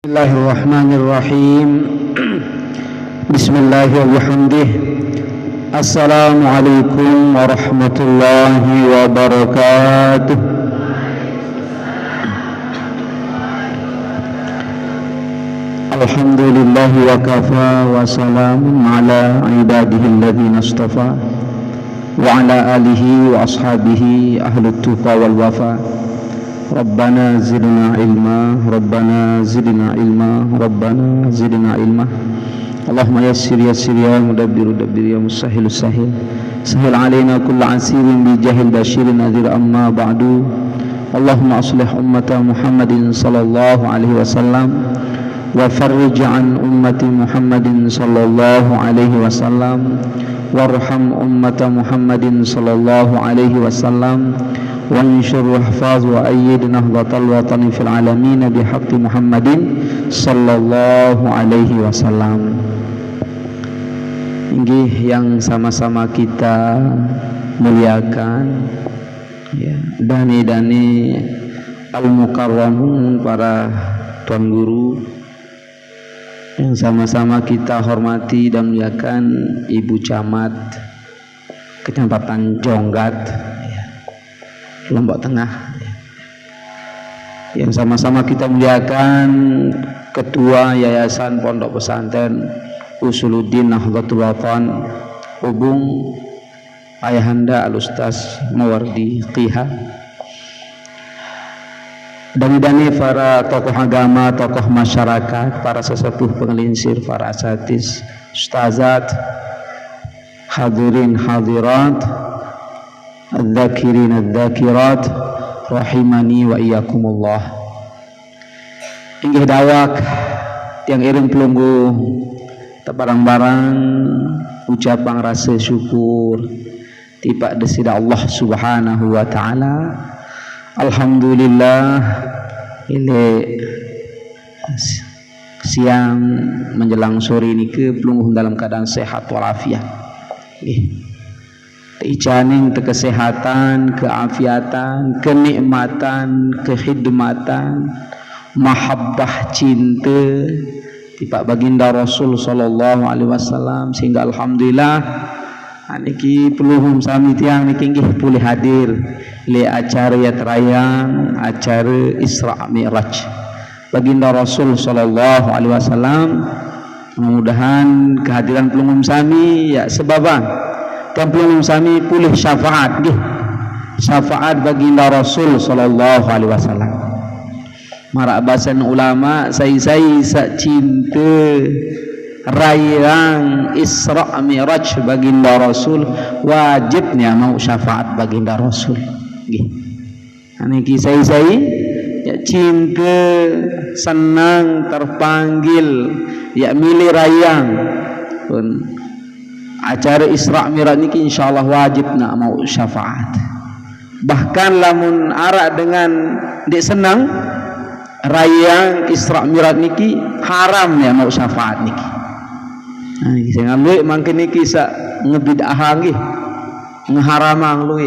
Bismillahirrahmanirrahim. Bismillahirrahmanirrahim. Assalamualaikum warahmatullahi wabarakatuh. Alhamdulillahi wa kafa wa salamun ala ibadihi alladhina istafa wa ala alihi wa ashabihi ahlut tuqa wal wafa. Rabbana zidna ilma, Rabbana zidna ilma, Rabbana zidna ilma. Allahumma yassir yassir ya mudabbir dabbir ya musahhil sahil. Sahil alaina kulla asirin bi jahil bashirin nadhir amma ba'du. Allahumma aslih ummata Muhammadin sallallahu alaihi wasallam wa farrij an ummati Muhammadin sallallahu alaihi wasallam warham ummata Muhammadin sallallahu alaihi wasallam وانشر واحفظ وأيد نهضة الوطن في العالمين بحق محمد صلى الله عليه وسلم. Inggih yang sama-sama kita muliakan ya, dani-dani al-mukarramun, para tuan guru yang sama-sama kita hormati dan muliakan, Ibu Camat Kecamatan Jonggat Lombok Tengah, yang sama-sama kita muliakan Ketua Yayasan Pondok Pesantren Usuluddin Nahdlatul Watan Ubung Ayahanda Al-Ustaz Mawardi Qiha, dani-dani para tokoh agama, tokoh masyarakat, para sesepuh pengelinsir, para asatiz, ustazat, hadirin hadirat, adz-dzakirin adz-dzakirat rahimani wa iyyakumullah. Inggih dawak tiang iring pelunggu tebarang-barang ucapan rasa syukur tiba desida Allah Subhanahu wa taala. Alhamdulillah ile siang menjelang sore ini ke pelunggu dalam keadaan sehat walafiat. Icaning kesehatan, keafiatan, kenikmatan, kekhidmatan, mahabbah, cinta tiba baginda Rasul sallallahu alaihi wasallam, sehingga alhamdulillah niki peluhum sami tiang niki nggih pulih hadir li acara yatrayang, acara Isra Mi'raj baginda Rasul sallallahu alaihi wasallam. Mudah-mudahan kehadiran peluhum sami ya sebaban Kampung sami pulih syafaat nggih, syafaat baginda Rasul sallallahu alaihi wasallam. Marak bahasan ulama sai-sai sak cinta rayang Isra Mi'raj baginda Rasul, wajibnya mau syafaat baginda Rasul nggih. Niki sai-sai ya cinta senang terpanggil ya milih rayang pun acara Isra Mi'raj niki insyaallah wajib nak mau syafaat. Bahkan lamun arak dengan dek senang rayang Isra Mi'raj niki haram ya mau syafaat niki. Nah niki saya ngambil mangke niki sak ngebid'ah nggih, ngeharamang luwe.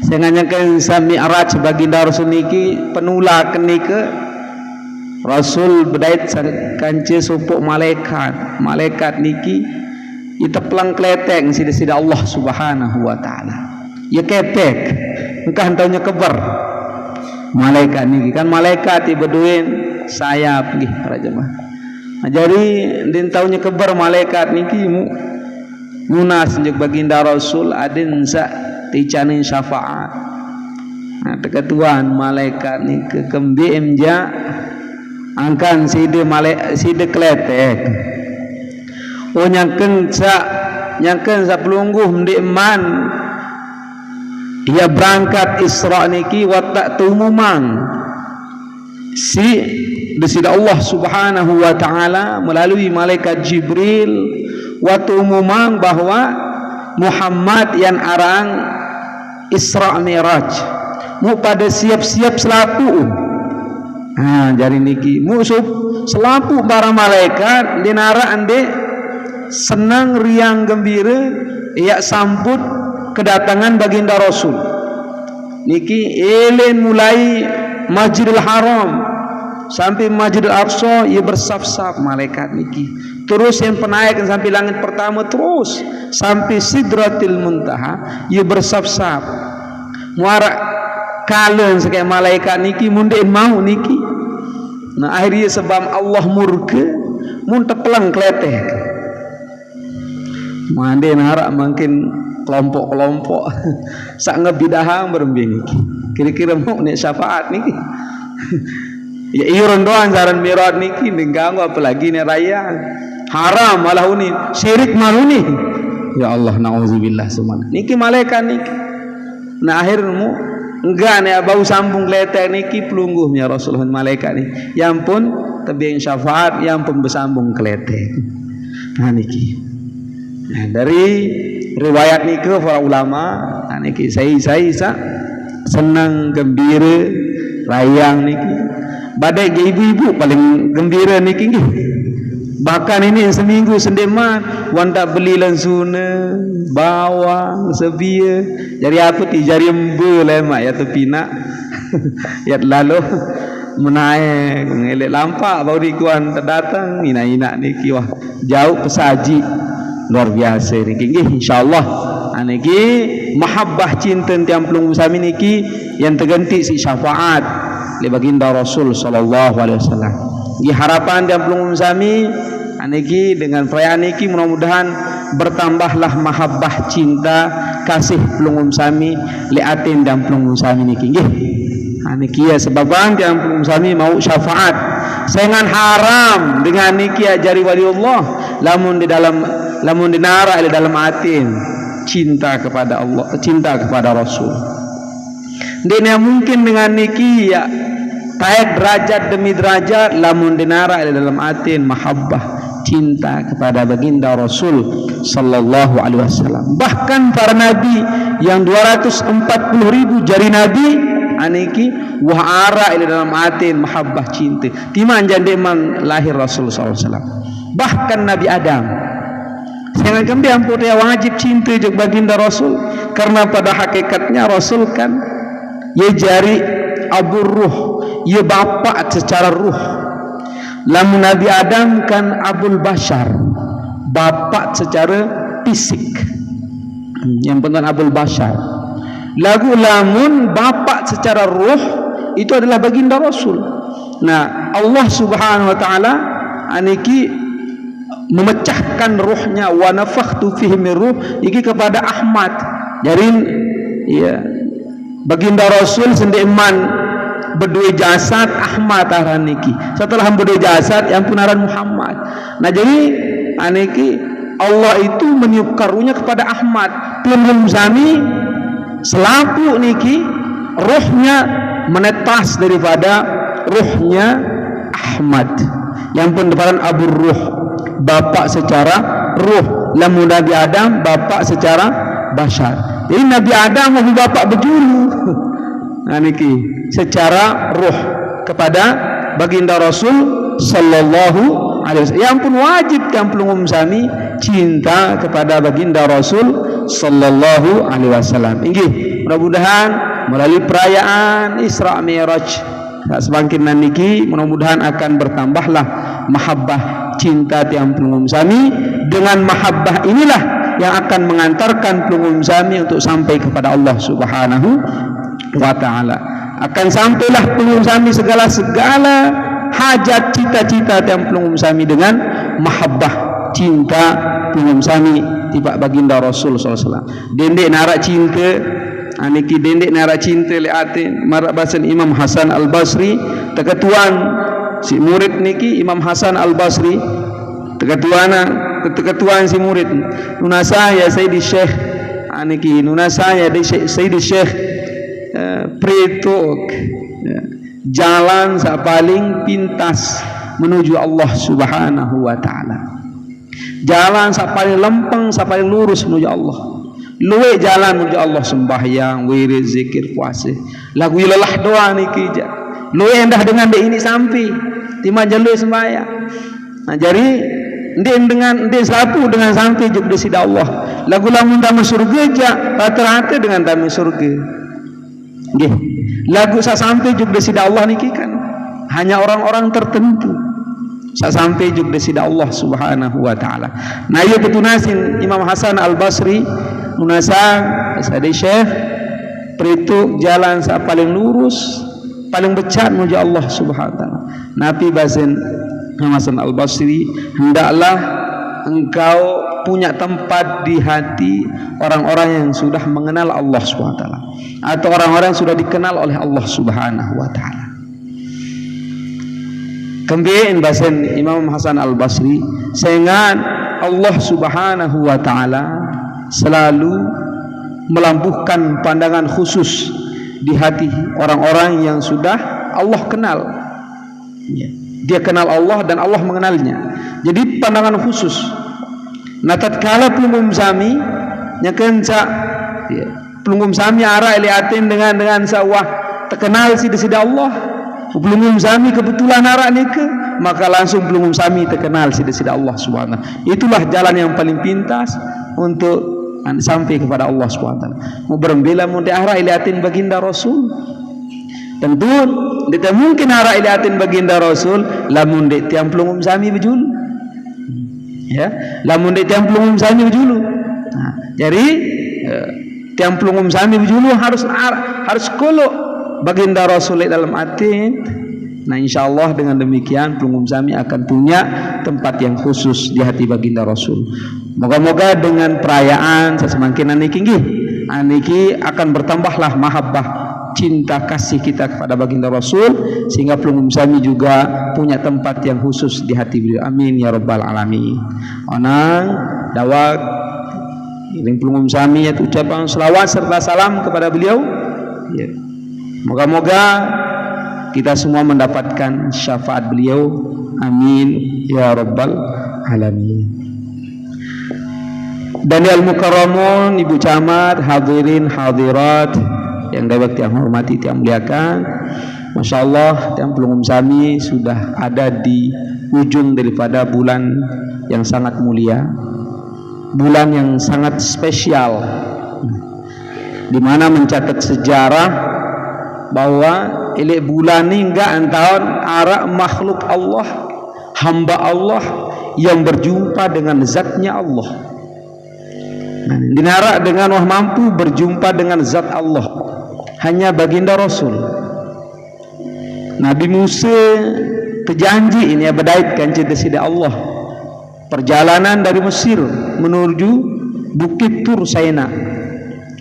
Saya nganyakan sa Mi'raj baginda Rasul niki penulaken niki Rasul bedait kance supuk malaikat. Malaikat niki itu pelang kletek sida-sida Allah Subhanahu wa taala. Ya ketek engkah entaunya keber. Malaikat niki kan malaikat ibeduin sayap nggih para jemaah. Nah, jadi din taunya keber malaikat niki munas jeung baginda Rasul adin sa ticanin syafaat. Nah, keketuan malaikat niki kembiem ja angkan side kletek. Oh nyangken sa pelungguh mende eman ia berangkat Isra niki watak tumumang si desida Allah Subhanahu wa taala melalui malaikat Jibril waktu umumang bahwa Muhammad yang arang Isra Mi'raj mu pada siap-siap selapu. Nah jadi niki musuh selapu para malaikat dinara ande senang riang gembira ya sambut kedatangan baginda Rasul niki elen mulai Masjidil Haram sampai Masjidil Aqsa ia bersaf-saf malaikat niki. Terus yang penaik sampai langit pertama terus sampai Sidratil Muntaha ia bersaf-saf. Muarak kalen sekali malaikat niki mundein mau niki. Nah akhirnya sebab Allah murka mun tepelang keleteh. Mande narak makin kelompok-kelompok sak ngebidahang berembing niki. Kira-kira mau nek syafaat niki. Ya iron doang jaran mirat niki mengganggu apalagi nek raya. Haram malah uni, syirik malah uni. Ya Allah nauzubillah sumana. Niki malaikat niki. Nah akhirmu enggak nek bau sambung kletek niki pelungguhnya Rasulullah malaikat ni. Ya ampun tebing syafaat, ya ampun bersambung kletek. Nah niki. Nah, dari riwayat niki para ulama, nah niki saya senang gembira rayang niki. Badai ibu-ibu paling gembira niki nggih. Bahkan ini seminggu sendeman wanda beli langsuna bawang sebia jadi apa ti jari embe lemak ya tepina ya lalu menaik ngelek lampak baru dikuan terdatang ina-ina niki wah jauh pesaji luar biasa niki nggih insyaallah niki mahabbah cinta tiang pelung sami niki yang terganti si syafaat li baginda Rasul sallallahu alaihi wasallam. Di harapan tiang pelung sami niki dengan perayaan niki mudah-mudahan bertambahlah mahabbah cinta kasih pelung sami li atin dan pelung sami niki nggih. Niki ya sebabang tiang pelung sami mau syafaat. Sayangan haram dengan niki ajari waliullah lamun dinara di dalam atin cinta kepada Allah, cinta kepada Rasul. Dene mungkin dengan niki ya taik derajat demi derajat lamun dinara di dalam atin mahabbah cinta kepada baginda Rasul sallallahu alaihi wasallam. Bahkan para nabi yang 240.000 jari nabi aniki wah ara di dalam atin mahabbah cinta. Timan jandeman lahir Rasul sallallahu alaihi wasallam. Bahkan Nabi Adam jangan kemudian putih wajib cinta jeung baginda Rasul karena pada hakikatnya Rasul kan ia jari abur ruh, ia bapa secara ruh. Lamun Nabi Adam kan abul bashar, bapa secara fisik. Yang penting abul bashar. Lagu lamun bapa secara ruh itu adalah baginda Rasul. Nah, Allah Subhanahu wa taala aniki memecahkan ruhnya wa nafakhtu fihi min ruh iki kepada Ahmad. Jadi ya baginda Rasul sendeman berdua jasad Ahmad araniki. Setelah berdua jasad yang punaran Muhammad. Nah jadi aniki Allah itu meniup karunia kepada Ahmad. Pelum sami selaku niki ruhnya menetas daripada ruhnya Ahmad. Yang pun depan Abu Ruh, bapak secara ruh. Lamun Nabi Adam bapak secara bashar. Jadi Nabi Adam mau bapak berjulu. Nah niki secara ruh kepada baginda Rasul sallallahu alaihi wasallam. Yang pun wajib yang pelungum sami cinta kepada baginda Rasul sallallahu alaihi wasallam. Inggih, mudah-mudahan melalui perayaan Isra Mi'raj semakin niki mudah-mudahan akan bertambahlah mahabbah cinta tiang pelungum sami. Dengan mahabbah inilah yang akan mengantarkan pelungum sami untuk sampai kepada Allah Subhanahu wa ta'ala. Akan sampailah pelungum sami segala hajat cita-cita tiang pelungum sami dengan mahabbah cinta pelungum sami tiba baginda Rasul SAW. Dendek narak cinta aniki dendek narak cinta liatin marak bahasan Imam Hasan Al-Basri teketuan si murid niki Imam Hasan Al-Basri teketuan si murid nunasa ya Sayyidi Syekh aniki nunasa ya Sayyidi Syekh Pretok jalan paling pintas menuju Allah Subhanahu wa ta'ala, jalan paling lempeng paling lurus menuju Allah. Luwe jalan menuju Allah sembahyang wirid zikir puasa lagu lelah doa niki luwe endah dengan ini sampai timah jalur sembahyang. Nah jadi dengan satu dengan sampai juga sida Allah lagu lamun tamu surga ja rata-rata dengan tamu surga. Nggih. Lagu sa sampai juga sida Allah niki kan hanya orang-orang tertentu. Sampai juga sida Allah Subhanahu wa taala. Nah, ieu betunasin Imam Hasan Al-Basri munasang sade Syekh peritu jalan sa paling lurus, paling becat menuju Allah Subhanahu wa taala. Nabi basen Imam Hasan Al-Basri, hendaklah engkau punya tempat di hati orang-orang yang sudah mengenal Allah Subhanahu wa taala atau orang-orang yang sudah dikenal oleh Allah Subhanahu wa taala. Kemudian bahasan Imam Hasan Al-Basri, sehingga Allah Subhanahu wa taala selalu melambuhkan pandangan khusus di hati orang-orang yang sudah Allah kenal. Dia kenal Allah dan Allah mengenalnya. Jadi pandangan khusus. Nah, tatkala pelungum sami nyakenca pelungum sami ara eliatin dengan sawah terkenal sida Allah. Pelungum sami kebetulan ara nike, maka langsung pelungum sami terkenal sida Allah Subhanahu wa taala. Itulah jalan yang paling pintas untuk sampai kepada Allah Subhanahu wa taala. Mau berembela mun ara eliatin baginda Rasul. Tentu tidak mungkin ara eliatin baginda Rasul lamun de tiang pelungum sami bejulu. Ya, lamun de tiang pelungum sami bejulu. Nah, jadi tiang pelungum sami bejulu harus kolok baginda Rasul dalam hati. Nah, insyaallah dengan demikian pelungum sami akan punya tempat yang khusus di hati baginda Rasul. Moga-moga dengan perayaan sesemakin aniki akan bertambahlah mahabbah, cinta kasih kita kepada baginda Rasul, sehingga pelungum sami juga punya tempat yang khusus di hati beliau. Amin ya rabbal alamin. Onang dawak iring pelungum sami yaitu ucapan selawat serta salam kepada beliau. Ya. Moga-moga kita semua mendapatkan syafaat beliau. Amin ya rabbal alamin. Daniel Mukarramun, Ibu Camat, hadirin hadirat yang dapat yang hormati, yang muliakan. Masya Allah, yang pelungum sami sudah ada di ujung daripada bulan yang sangat mulia, bulan yang sangat spesial, di mana mencatat sejarah bahwa ilik bulan ini enggak antara arah makhluk Allah, hamba Allah yang berjumpa dengan zatnya Allah. Nah, dinara dengan wah mampu berjumpa dengan zat Allah hanya baginda Rasul. Nabi Musa terjanji ini ya berdaitkan cinta sida Allah. Perjalanan dari Mesir menuju Bukit Tursina.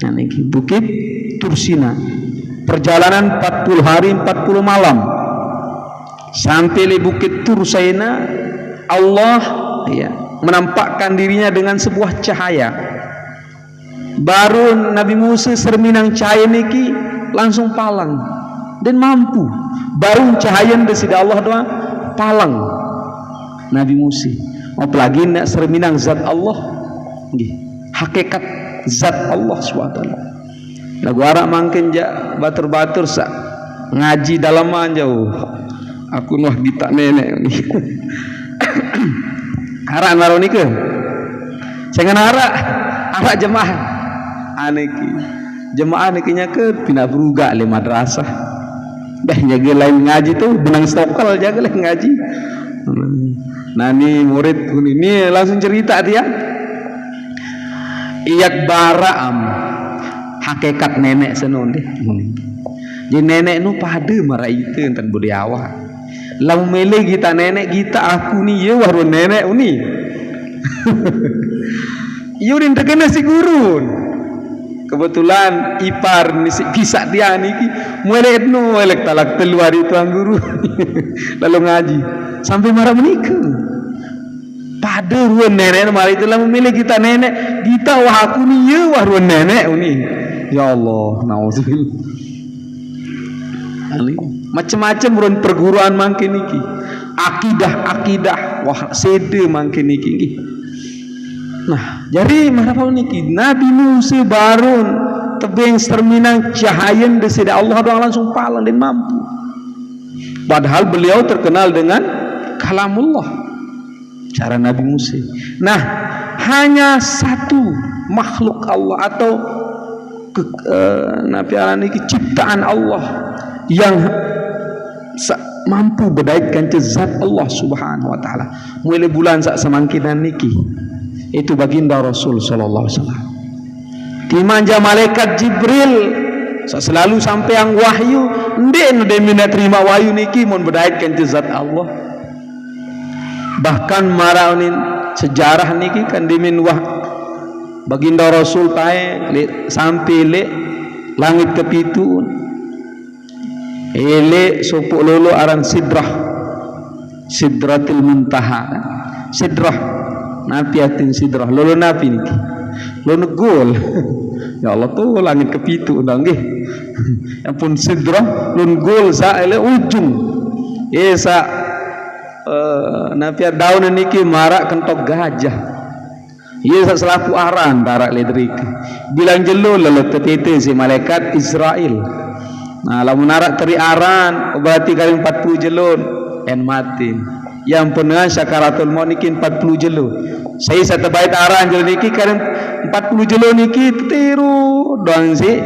Nah, ini Bukit Tursina. Perjalanan 40 hari 40 malam sampai di Bukit Tursina. Allah menampakkan dirinya dengan sebuah cahaya. Baru Nabi Musa serminang cahaya niki langsung palang dan mampu. Baru cahaya desida Allah doa palang Nabi Musa. Apalagi nak serminang zat Allah, hakikat zat Allah SWT. Lagu arak mangkin ja batur-batur sa ngaji dalaman jauh. Aku nuh ditak nenek ni. Arak naro ni ke? Jangan arak jemaah. Aneki jemaah nekinya ke pindah beruga le madrasah. Dah jaga lain ngaji tu benang stokal jaga lain ngaji. Nani murid ini langsung cerita dia. Iyak baraam hakikat nenek senon deh. Jadi nenek nu pada marah itu enten budiawa. Lau mele kita nenek kita aku ni ye waru nenek uni. Yurin terkena si gurun. Kebetulan ipar ni kisah dia niki muelek nu muelek talak keluar itu guru. Lalu ngaji sampai marah menikah. Pada ruan nenek marah itu lau mele kita nenek kita wah aku ni ye waru nenek uni. Ya Allah, nauzubillah. Macam-macam urun perguruan mangkin niki. Akidah wah sede mangkin niki. Nah, jadi mana niki Nabi Musa barun tebing serminang cahaya desida Allah doang langsung palang dan mampu. Padahal beliau terkenal dengan kalamullah. Cara Nabi Musa. Nah, hanya satu makhluk Allah atau Nabi Allah ini ciptaan Allah yang mampu berdaitkan zat Allah Subhanahu wa taala. Mulai bulan sak semangkinan niki. Itu baginda Rasul sallallahu alaihi wasallam. Dimanja malaikat Jibril selalu sampai yang wahyu, ndek mina terima wahyu niki mun berdaitkan zat Allah. Bahkan maraunin sejarah niki kan dimin wah baginda Rasul tae sampai le langit kepitu ele supuk lolo aran sidratil muntaha sidrah napi atin sidrah lolo napi niki lolo gol ya Allah tuh langit kepitu undang nggih ampun sidrah lolo gol sa ele ujung sa napi daun niki marak kentok gajah sa selaku aran tarak ledrik bilang jelo lelet tetete si malaikat Israel. Nah, lamun narak teri aran berarti kali 40 jelun en mati. Yang penuh sakaratul maut niki 40 jelun. Saya satu bait aran jelun niki kali 40 jelun niki tiru doang si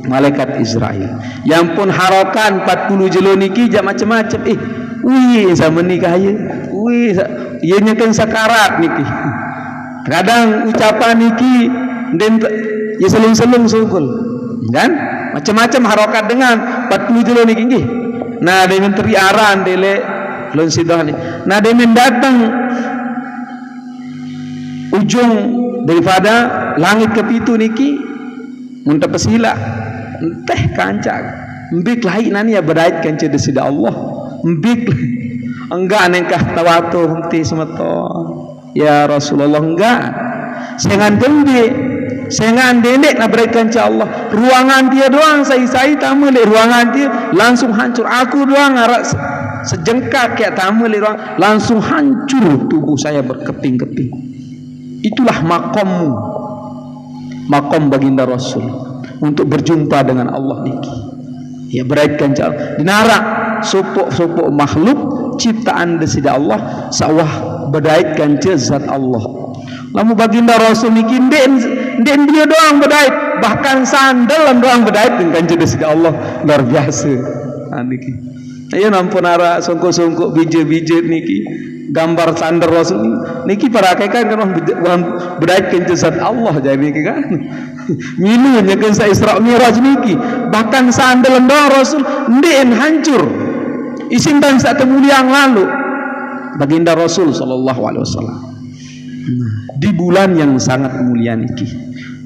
malaikat Israel. Yang pun harokan 40 jelun niki jam macam-macam. Wih sama nikah ya. Wih ieu nyekeun sakarat niki. Kadang ucapan niki den ya selung-selung sungkul. Kan? Macam-macam harokat dengan 40 jelun niki nggih. Nah, dengan teri aran dele lon sidah ni. Nah, dengan datang ujung daripada langit kepitu niki muntah pesila teh kancak mbik lahi nani ya berait kanca desida Allah mbik enggak nengkah tawatu henti semeto ya Rasulullah enggak sengan dembe sengan dendek na berait kanca Allah ruangan dia doang sai tamu le ruangan dia langsung hancur aku doang ngarak sejengkak kayak tamu le ruang langsung hancur tubuh saya berkeping-keping. Itulah makommu, makom baginda Rasul untuk berjumpa dengan Allah niki. Ya beraitkan jauh. Dinarak sopok makhluk ciptaan desida Allah sawah beraitkan zat Allah. Lamu baginda Rasul niki den dia doang berdait, bahkan sandal doang berdait dengan desida Allah luar biasa. Niki. Ayo nampun ara songkok-songkok bije-bije niki. Gambar sandal Rasul niki para kan berdait ke zat Allah jadi kan milunya kan sa Isra Mi'raj niki bahkan sandal doang Rasul ndek hancur isin dan saat mulia yang lalu baginda Rasul sallallahu alaihi wasallam di bulan yang sangat mulia niki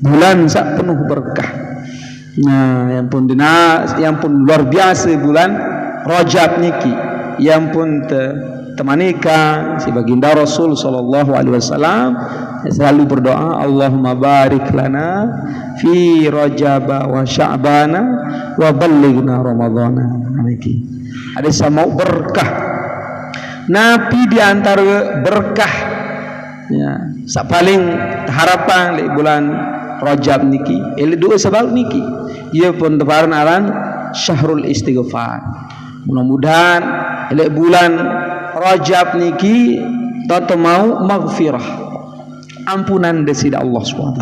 bulan sak penuh berkah. Nah yang pun luar biasa bulan Rajab niki yang pun temanika si baginda Rasul sallallahu alaihi wasallam selalu berdoa Allahumma barik lana fi Rajab wa Sya'bana wa ballighna Ramadhana. Niki ada sama berkah nabi di antara berkah ya sak paling harapan di bulan Rajab niki ele dua sebab niki ia pun teparan aran syahrul istighfar. Mudah-mudahan ele bulan Rajab niki toto mau maghfirah ampunan desida Allah SWT.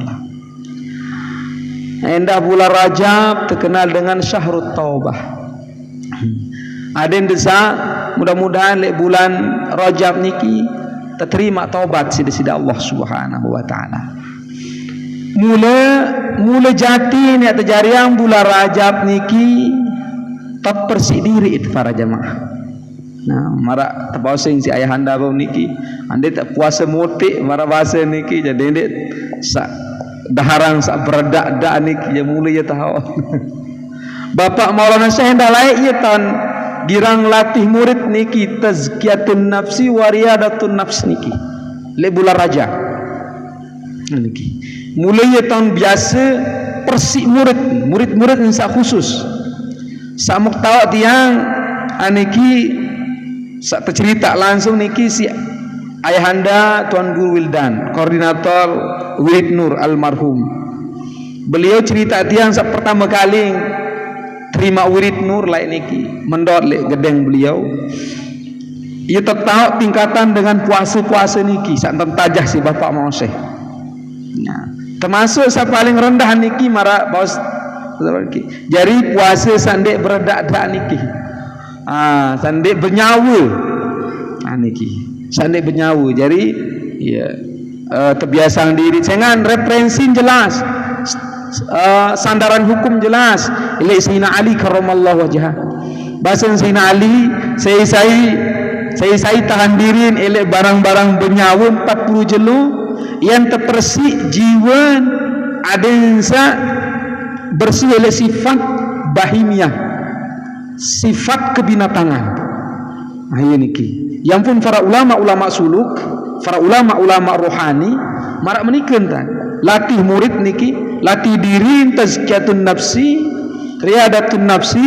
Endah bulan Rajab terkenal dengan syahrut taubah. Aden desa mudah-mudahan le bulan Rajab niki terima taubat si desida Allah Subhanahu wa taala. Mula jati ni terjariang bulan Rajab niki tak bersih diri itu para jamaah. Nah, mara terpasing si ayah anda bau niki, anda tak puasa mutik mara bahasa niki jadi anda sak daharan sak beredak dak niki ya mulai ya tahu. Bapak Maulana Syekh dah lain ya tahun girang latih murid niki tazkiyatun nafsi wa riyadatun nafs niki. Le bulan Rajab. Niki. Mulai ya tahun biasa persik murid-murid yang sak khusus. Sak muktawak tiang aniki sak tercerita langsung niki si ayahanda Tuan Guru Wildan koordinator Wirid Nur almarhum. Beliau cerita tiang sak pertama kali terima Wirid Nur lain niki mendot lek gedeng beliau. Ia tahu tingkatan dengan puasa-puasa niki sak tentajah si Bapak Mauseh. Nah, termasuk sak paling rendah niki mara bos jadi puasa sandek beredak-dak niki. Sandek bernyawa. Niki. Sandek bernyawa. Jadi ya terbiasa diri dengan referensi jelas. Sandaran hukum jelas. Ilai Sayyidina Ali karramallahu wajhah. Bahasa Sayyidina Ali, saya tahan diri elek barang-barang bernyawa 40 jelu yang terpersik jiwa ada yang bersih oleh sifat bahimiah, sifat kebinatangan. Ini ki. Yang pun para ulama suluk, para ulama rohani marak menikah kan. Latih murid niki, latih diri tazkiyatun nafsi, riadatun nafsi.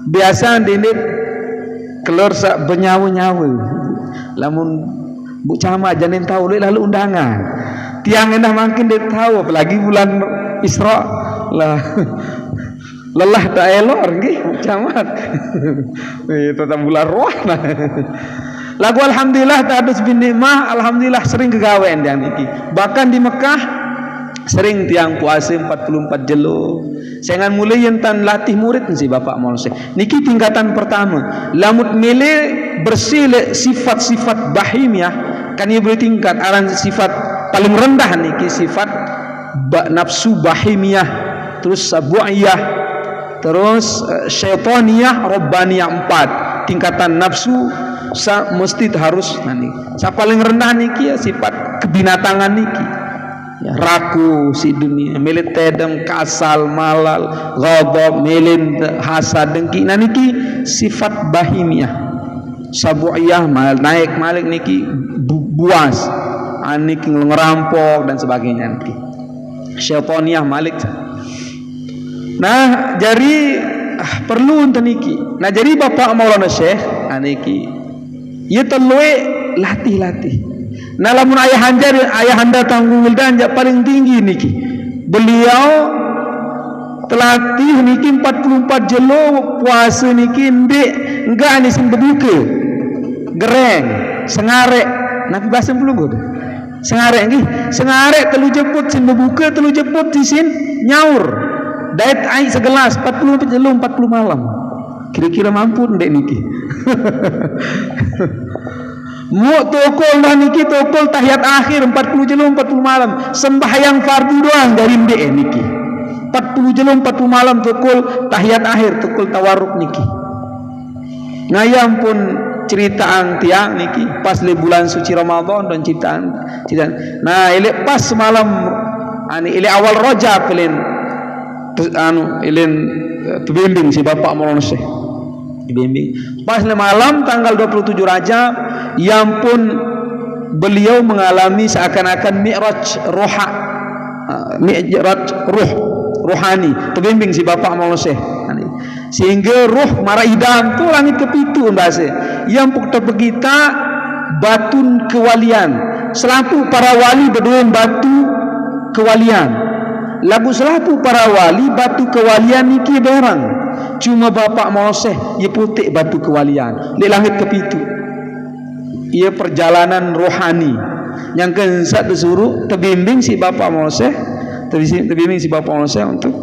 Biasa dinit keluar sak bernyawa-nyawa. Lamun bu camat janin tahu lalu undangan. Tiang endah makin dia tahu apalagi bulan Isra lah. Lelah tak elok nggih camat. Tetap bulan roh nah. Lagu alhamdulillah ta'adus bin nikmah, alhamdulillah sering kegawean yang niki. Bahkan di Mekah sering tiang puasa 44 jelo. Saya mulai yentan latih murid si bapak manusia. Niki tingkatan pertama. Lamut milih bersih sifat-sifat bahimiah kan ia boleh tingkat aran sifat paling rendah niki sifat nafsu bahimiah, terus sabu'iyah, terus syaitaniyah, rabbaniyah 4. Tingkatan nafsu mesti harus nanti. Sa paling rendah niki ya sifat kebinatangan niki. Ya, raku si dunia, milik tedem, kasal, malal, ghadab, milin, hasad, dengki. Nah niki sifat bahimiah. Sabu'iyah, naik malik niki buas, niki ngerampok dan sebagainya niki. Syaitaniyah malik. Nah, jadi perlu untuk niki. Nah, jadi Bapak Maulana Syekh niki ia telue latih. Nah, lamun ayahanda tanggung wildan paling tinggi niki. Beliau telatih niki 44 jelo puasa niki enggak nisin berbuka. Gereng, sengarek. Nabi bahasa belum god. Sengarek nggih. Sengarek telu jeput sin berbuka, telu jeput sin nyaur. Daet air segelas 40 jelo 40 malam. Kira-kira mampu ndek niki. Mu tokol dah niki tokol tahiyat akhir 40 jelo 40 malam. Sembahyang fardu doang dari ndek niki. 40 jelo 40 malam tokol tahiyat akhir, tokol tawarruk niki. Ngayam pun cerita tiang niki pas le bulan suci Ramadan dan ciptaan. Nah, ile pas malam ile awal Rajab ilin bimbing si bapak Maulana Syekh. Dibimbing pas malam tanggal 27 Rajab yang pun beliau mengalami seakan-akan mi'raj rohani terbimbing si bapak Maulana Syekh sehingga roh marah idam tu langit kepitu bahasa yang pukta begita batun kewalian selaku para wali berdua batu kewalian lagu selaku para wali batu kewalian niki berang cuma bapak Maulana ia putih batu kewalian di langit kepitu ia perjalanan rohani yang keensat disuruh terbimbing si bapak Maulana terbimbing si bapak Maulana untuk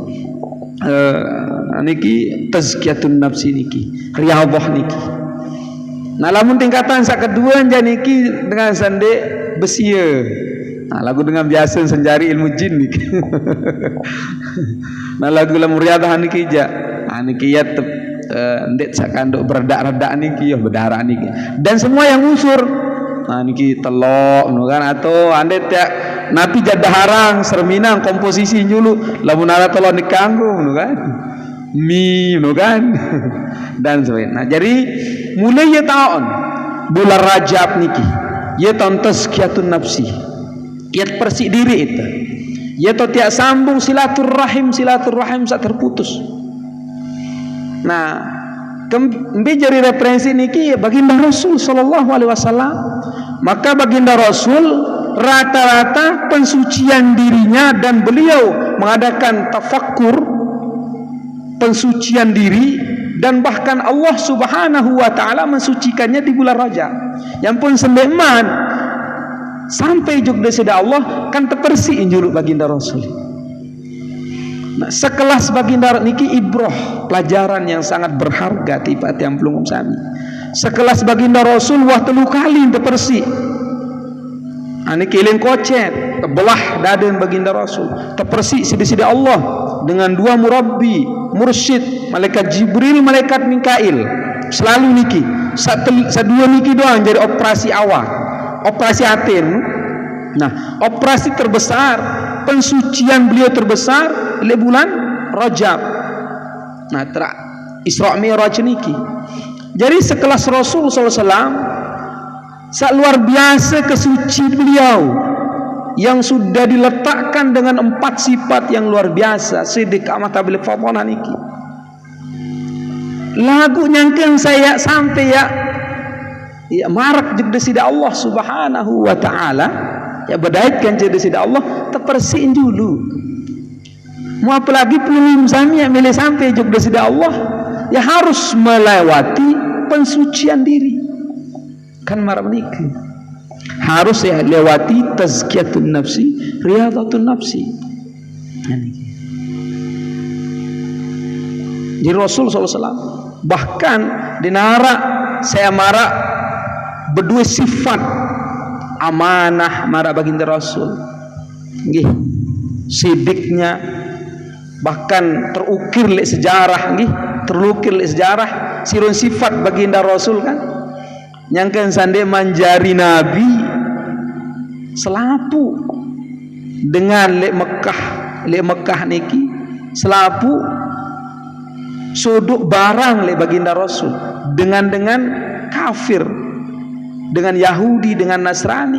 niki tazkiyatun nafsi niki riyadhah niki. Nah lamun tingkatan sak kedua niki dengan sande besia. Nah lagu dengan biasa senjari ilmu jin niki. Nah lagu lamun riyadhah niki ja. Niki ya ndek sak kanduk berdak-redak niki ya berdarah niki. Dan semua yang unsur niki telok kan atau ande tak napi jadah harang serminang komposisi nyulu lamun ara telok dikanggo kan. Kan dan sebagainya. Nah, jadi mulai ya tahun bulan Rajab niki ya tahun tazkiyatun nafsi ya persik diri itu ya to tiak sambung silaturrahim sak terputus. Nah kembi jadi referensi niki ya baginda Rasul sallallahu alaihi wasallam. Maka baginda Rasul rata-rata pensucian dirinya dan beliau mengadakan tafakkur pensucian diri dan bahkan Allah Subhanahu wa taala mensucikannya di bulan Rajab. Yang pun sembeman sampai juga seda Allah kan terpersih injulu baginda Rasul. Nah, sekelas baginda niki ibroh, pelajaran yang sangat berharga tiba tiang pelungum sami. Sekelas baginda Rasul wah telu kali tepersi. Ani kiling kocet, tebelah daden baginda Rasul. Tepersi sidi-sidi Allah dengan dua murabbi, mursyid, malaikat Jibril, malaikat Mikail. Selalu niki. Sadua niki doang jadi operasi awal. Operasi atin. Nah, operasi terbesar, pensucian beliau terbesar di bulan Rajab. Nah, Isra Mi'raj niki. Jadi sekelas Rasul SAW, sak luar biasa kesuci beliau yang sudah diletakkan dengan 4 sifat yang luar biasa. Siddiq amata bil fadhana niki. Lagu nyangkeng saya sampai ya marak juga sida Allah Subhanahu wa taala. Ya berdaitkan jadi sida Allah tepersiin dulu. Mau apalagi pelum sami yang milih sampai juga sida Allah, ya harus melewati pensucian diri. Kan marah menikah harus ya lewati tazkiyatun nafsi, riyadhatun nafsi. Jadi Rasul SAW bahkan dinara saya marah berdua sifat amanah marah baginda Rasul, nggih, sidiknya bahkan terukir oleh sejarah, nggih, terlukir oleh sejarah sirun sifat baginda Rasul kan, nyangkan sande manjari Nabi selapu dengan lek Mekah niki selapu suduk barang lek baginda Rasul dengan kafir, dengan Yahudi, dengan Nasrani,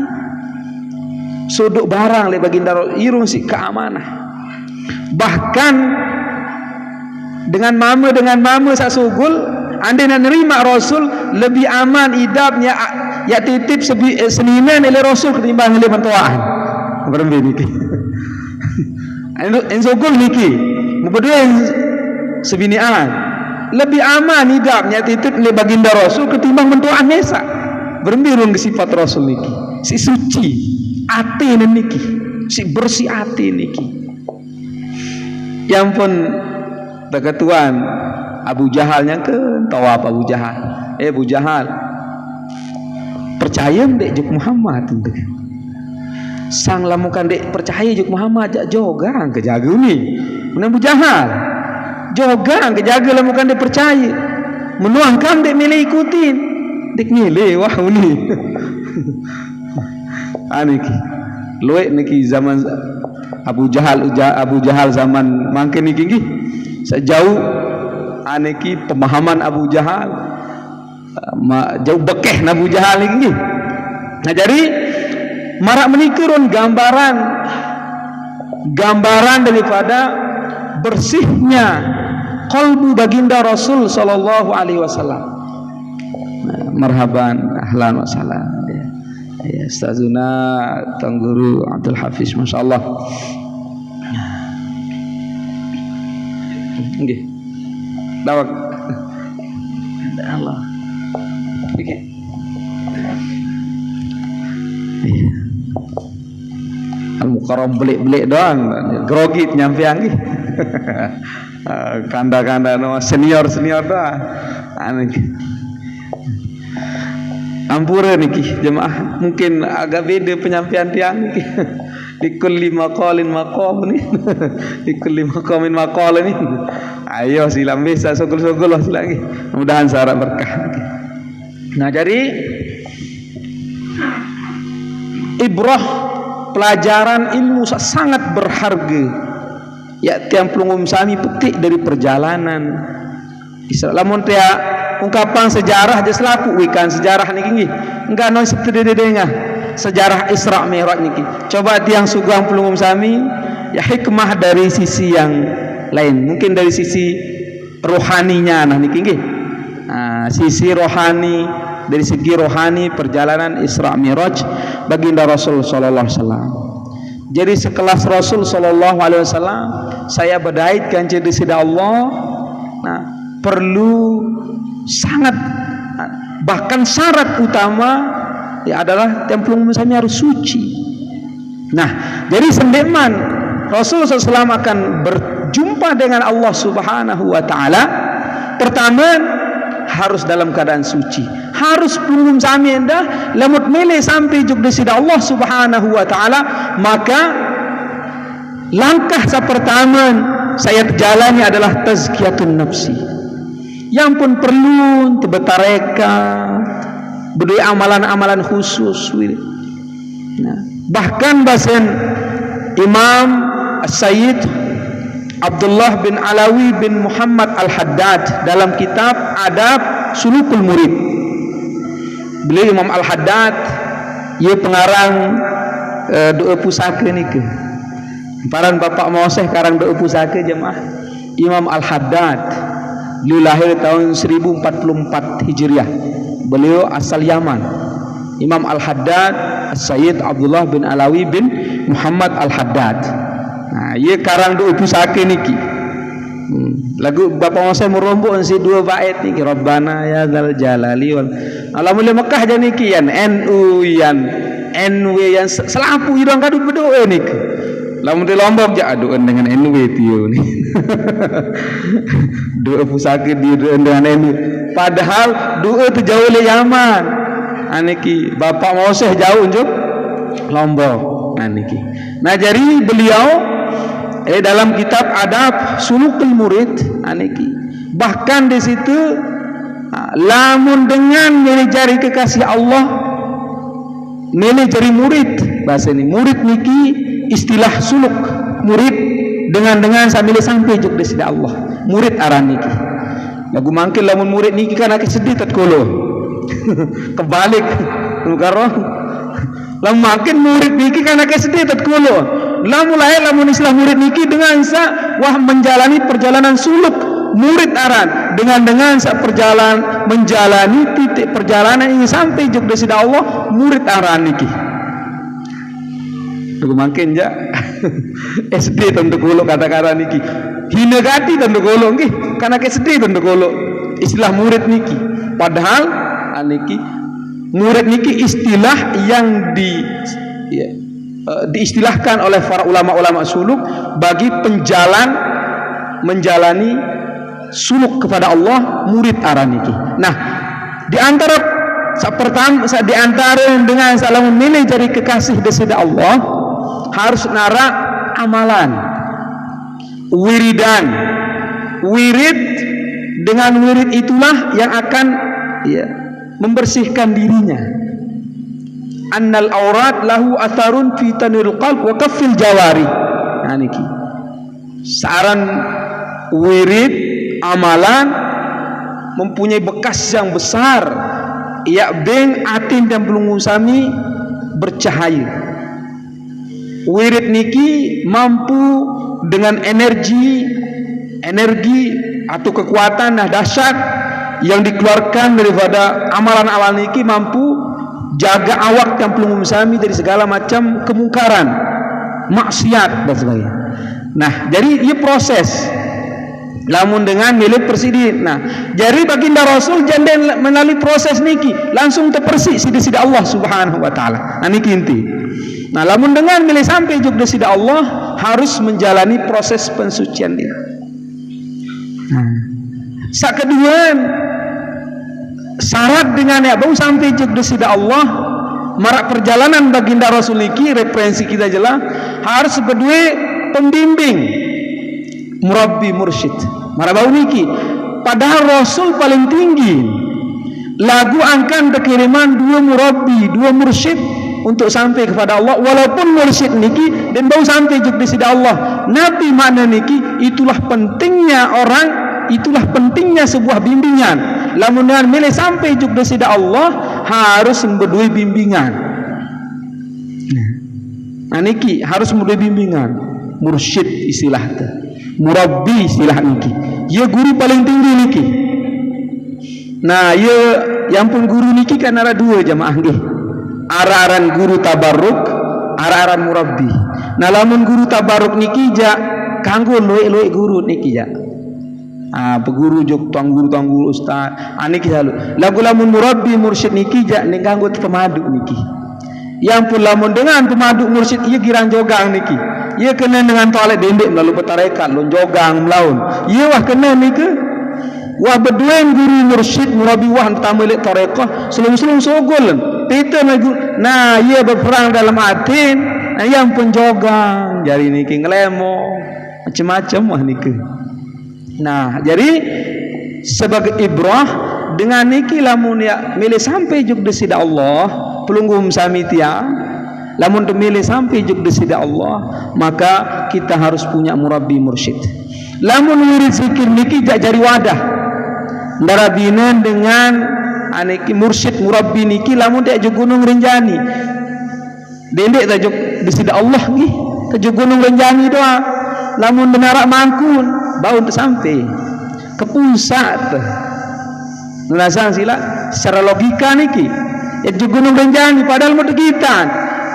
suduk barang le baginda irung si keamanah. Bahkan dengan mama sasugul anda nak nerima Rasul lebih aman idapnya ya titip seniman oleh Rasul ketimbang oleh mentuaan. Berembe niki. Enzogul niki berdua sebinian lebih aman idapnya titip oleh baginda Rasul ketimbang mentuaan Nesa. Berembirung sifat Rasul niki, si suci ati niki, si bersih ati niki. Yang pun ketuan Abu Jahal yang ke tawaf Abu Jahal. Abu Jahal percaya dek juk Muhammad tu. Sang lamukan dek percaya juk Muhammad jak jogang kejaga ni. Mana Abu Jahal jogang kejaga lamukan dek percaya. Menuangkan dek milih ikutin. Dik milih wah ni aniki luek niki zaman Abu Jahal zaman mangkin niki nggih sejauh aniki pemahaman Abu Jahal jauh bekeh Abu Jahal niki nggih. Nah jadi marak menikirun gambaran daripada bersihnya qalbu baginda Rasul sallallahu alaihi wasallam. Marhaban, ahlan wa salam. Ya, Ustazuna Tuan Guru Abdul Hafiz, masya-Allah. Nggih. Dawak. Allah. Oke. Iya. Al-Mukarram belik-belik doang, grogi nyampean nggih. Kanda-kanda senior doang. Ampura niki jemaah mungkin agak beda penyampaian tiang niki. Di kulli maqalin maqam ni. Di kulli maqamin maqal ni. Ayo silam bisa sogol-sogol lagi. Mudahan syarat berkah. Nah, jadi ibrah pelajaran ilmu sangat berharga. Ya tiang pelungum sami petik dari perjalanan Isra. Lamun tia ungkapan sejarah aja selaku wikan sejarah niki nggih. Enggak non setededengah sejarah Isra Mi'raj niki. Coba tiang sugeng pelungum sami ya hikmah dari sisi yang lain. Mungkin dari sisi rohaninya nah niki nggih. Sisi rohani, dari segi rohani perjalanan Isra Mi'raj baginda Rasul sallallahu alaihi wasallam. Jadi sekelas Rasul sallallahu alaihi wasallam saya berdaitkan jadi sida Allah. Nah, perlu sangat bahkan syarat utama ya adalah templung misalnya harus suci. Nah, jadi sendeman Rasul SAW akan berjumpa dengan Allah Subhanahu wa taala, pertama harus dalam keadaan suci, harus punggung sami endah lamut mele sampai juk desida Allah Subhanahu wa taala. Maka langkah pertama saya jalani adalah tazkiyatun nafsi. Yang pun perlu tebetarekat berdua amalan-amalan khusus. Nah, bahkan bahasan Imam Sayyid Abdullah bin Alawi bin Muhammad Al-Haddad dalam kitab Adab Sulukul Murid. Beliau Imam Al-Haddad, ia pengarang doa pusaka ni ke. Paran bapak Moseh karang doa pusaka jemaah. Imam Al-Haddad beliau lahir tahun 1044 Hijriah. Beliau asal Yaman. Imam Al-Haddad Sayyid Abdullah bin Alawi bin Muhammad Al-Haddad. Nah, ia karang doa pusaka niki. Lagu bapak Moseh merombok si dua bait niki, Rabbana ya dzal jalali wal alhamdulillah Mekah jan niki yan NU yan NW yan selapu hidung kadu berdoa niki. Lamun di Lombok ja doa dengan NW tio ni. Doa pusaka dia doa dengan NW. Padahal doa tu jauh le Yaman. Aniki bapak Moseh jauh juk Lombok. Aniki. Nah, jadi beliau dalam kitab Adab Sulukul Murid aniki bahkan di situ lamun dengan mencari kekasih Allah mencari murid, bahasa ini murid niki istilah suluk murid dengan sambil sampai juk desida Allah murid aran niki lagu mangkil lamun murid niki kan akeh sedih tatkolo kebalik karo lamun makin murid niki kan akeh sedih tatkolo lamun istilah murid niki dengan menjalani perjalanan suluk murid aran dengan menjalani titik perjalanan ini sampai juk desida Allah murid aran niki. Tuh makin ja SD tentu kolo kata-kata niki hina gati tentu kolo nggih karena ke SD tentu kolo istilah murid niki. Padahal niki murid niki istilah yang diistilahkan oleh para ulama-ulama suluk bagi menjalani suluk kepada Allah murid aran niki. Nah, di antara dengan salam memilih jadi kekasih desida Allah harus nara amalan wiridan. Wirid dengan wirid itulah yang akan membersihkan dirinya. Annal aurat lahu atharun fi tanil qalb wa kaffil jawari. Nah niki saran wirid amalan mempunyai bekas yang besar, ya beng atin dan belum sami bercahaya. Wirid niki mampu dengan energi atau kekuatan dahsyat yang dikeluarkan daripada amalan-amalan niki mampu jaga awak yang belum sami dari segala macam kemungkaran, maksiat dan sebagainya. Nah, jadi ia proses lamun dengan milik presiden. Nah, jadi baginda Rasul janda melalui proses niki langsung terpersih sida Allah Subhanahu wa taala. Nah, niki inti. Nah, lamun dengan milik sampai juk sida Allah harus menjalani proses pensucian dia. Nah, sak kedua syarat dengan bau sampai juk sida Allah marak perjalanan baginda Rasul niki referensi kita jelas harus berdua pembimbing murabbi mursyid marabau niki. Padahal Rasul paling tinggi lagu angkan kekiriman dua murabbi dua mursyid untuk sampai kepada Allah, walaupun mursyid niki dan bau sampai juk sida Allah. Nabi makna niki itulah pentingnya orang, itulah pentingnya sebuah bimbingan. Lamun dengan milih sampai juk sida Allah harus berdua bimbingan. Nah niki harus berdua bimbingan. Mursyid istilah tu, murabbi istilah niki. Ya guru paling tinggi niki. Nah, ya yang pun guru niki kan ada dua jamaah nggih. Araran guru tabarruk, araran murabbi. Nah, lamun guru tabarruk niki ja kanggo loe-loe guru niki ja. Peguru jok tuang guru ustaz. Niki halu. Lagu lamun murabbi mursyid niki ja ning kanggo pemadu niki. Yang pun lamun dengan pemadu mursyid ieu girang jogang niki. ia kena dengan toilet dendek melalui petarekat lon jogang melaun ia wah kena ni ke wah berduen guru mursyid murabi wah pertama lek tarekah selung-selung sogol pita nah ia berperang dalam atin yang penjogang jari ni ke ngelemo macam-macam wah ni ke nah jadi sebagai ibrah dengan niki lamun ya milih sampai juk desida Allah pelunggum sami tiang lamun temilih sampai juk desida Allah maka kita harus punya murabbi mursyid lamun wirid zikir niki jak jari wadah darabinen dengan aniki mursyid murabbi niki lamun dia juk gunung Rinjani dendek tak juk desida Allah ni tak juk gunung Rinjani doa lamun benarak mangkun bau sampai ke pusat nulasang sila secara logika niki ya juk gunung Rinjani padahal mau degitan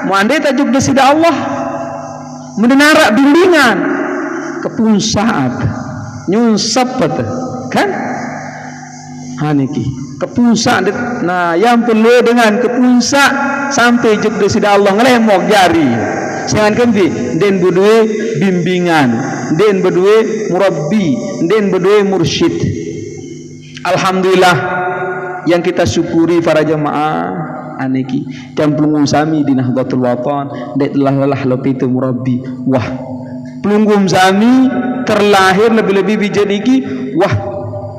mau andai tak juk desida Allah mendenarak bimbingan ke pusat nyunsap kan niki ke pusat nah yang perlu dengan ke pusat sampai juk desida Allah ngelemok jari jangan kendi den berdua bimbingan den berdua murabbi den berdua mursyid alhamdulillah yang kita syukuri para jemaah aniki dan pelunggum sami di Nahdlatul Watan dek lelah lebih itu murabbi wah pelunggum sami terlahir lebih-lebih bijan iki wah